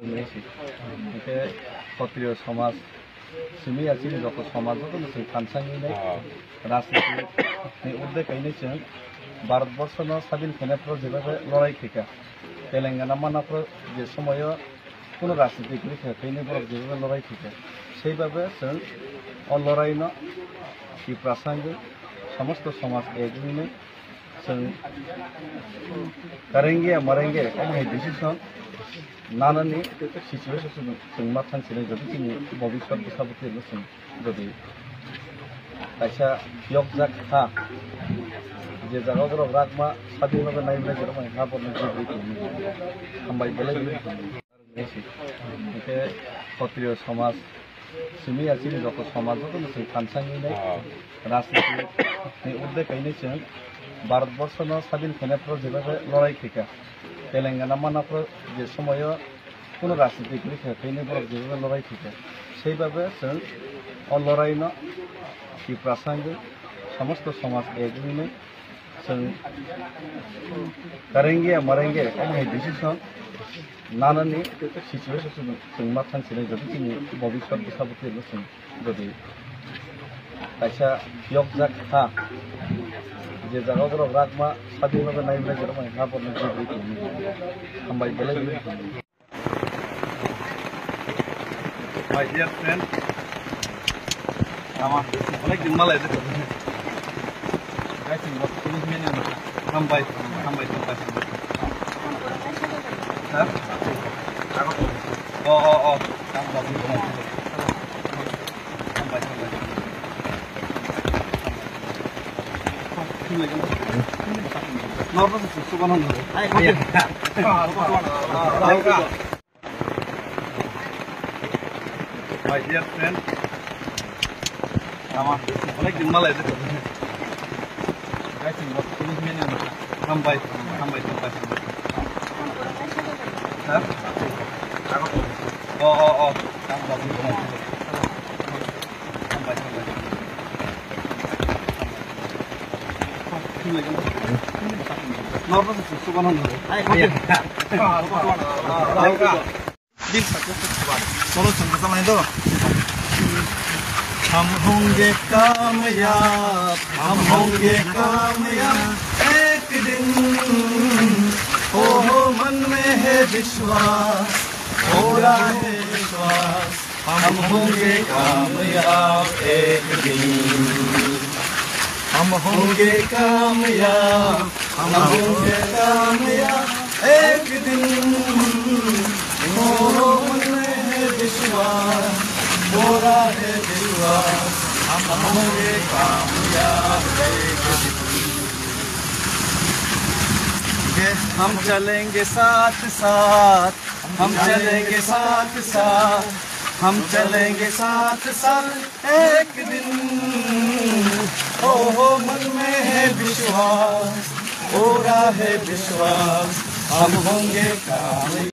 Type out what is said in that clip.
Ke ক্ষত্রিয় সমাজ simi asini যত সমাজ যত সেই ফানসাংনি রাজনীতি উদ্যোগেইনি जों ভারতবর্ষনো স্বাধীন খেনাफ्राव যেভাবে লড়াই থেকে তেলেঙ্গানা মানাफ्राव যে সময় কোনো রাজনীতিক থাকেনি বরং যেভাবে লড়াই থেকে সেইভাবে जों লড়াইনো কি প্রাসঙ্গিক সমস্ত সমাজ এগিয়ে जों करेंगे मरेंगे अमहाय डिसिसन नानानि सिचुएसन जों मा थांखिनाय जुदि जोंनि भबिष्यत बैसाबुति जों जुदि खायसा यगजाक हा जे जागाफोराव रागमा स्वाधीनभाবে नायब्ला जेराव हा बरनो जिब्रिखौ हामबाय बेले बेले क्षत्रिय समाज simi asini যত সমাজ যত সেই ফানসাংনি রাজনীতি উদ্যোগেইনি जों ভারতবর্ষনো স্বাধীন খেনাफ्राव যেভাবে লড়াই থেকে তেলেঙ্গানা মানাफ्राव যে সময় কোনো রাজনীতিক থাকেনি বরং যেভাবে লড়াই থেকে সেইভাবে जों লড়াইনো কি প্রাসঙ্গিক সমস্ত সমাজ এগিয়ে जों करेंगे मरेंगे अमहाय डिसिसन नानानि सिचुएसन जों मा थांखिनाय जुदि जोंनि भबिष्यत बैसाबुति जों जुदि खायसा यगजाक हा जे जागाफोराव रागमा स्वाधीनभाবে नायब्ला जेराव हा बरनो जिब्रिखौ हामबाय बेले बेले My dear friend, আমার অনেকদিন মালাই দেখো গাইছি বস পুলিশ মেনে না হামবাই হামবাই হামবাই হ্যাঁ ও কাম বাবু হামবাই হামবাই কি লাগে নরমাল সুসুবান হল আই My dear friend, আমার অনেকদিন মালাই দেখো গাইছি বস পুলিশ মেনে না হামবাই হামবাই হামবাই হ্যাঁ ও কাম বাবু হামবাই হামবাই কি লাগে নরমাল সুসুবান হল আই दिन चलो चलते चलाएं तो हम होंगे कामयाब एक दिन हो मन में है विश्वास हो रहा है विश्वास हम होंगे कामयाब एक दिन हम होंगे कामयाब एक दिन हो मन में है विश्वास हो रहा है विश्वास हम होंगे कामयाब एक दिन हम चलेंगे साथ साथ हम चलेंगे साथ साथ हम चलेंगे साथ साथ एक दिन हो मन में है विश्वास हो रहा है विश्वास हम होंगे कामयाब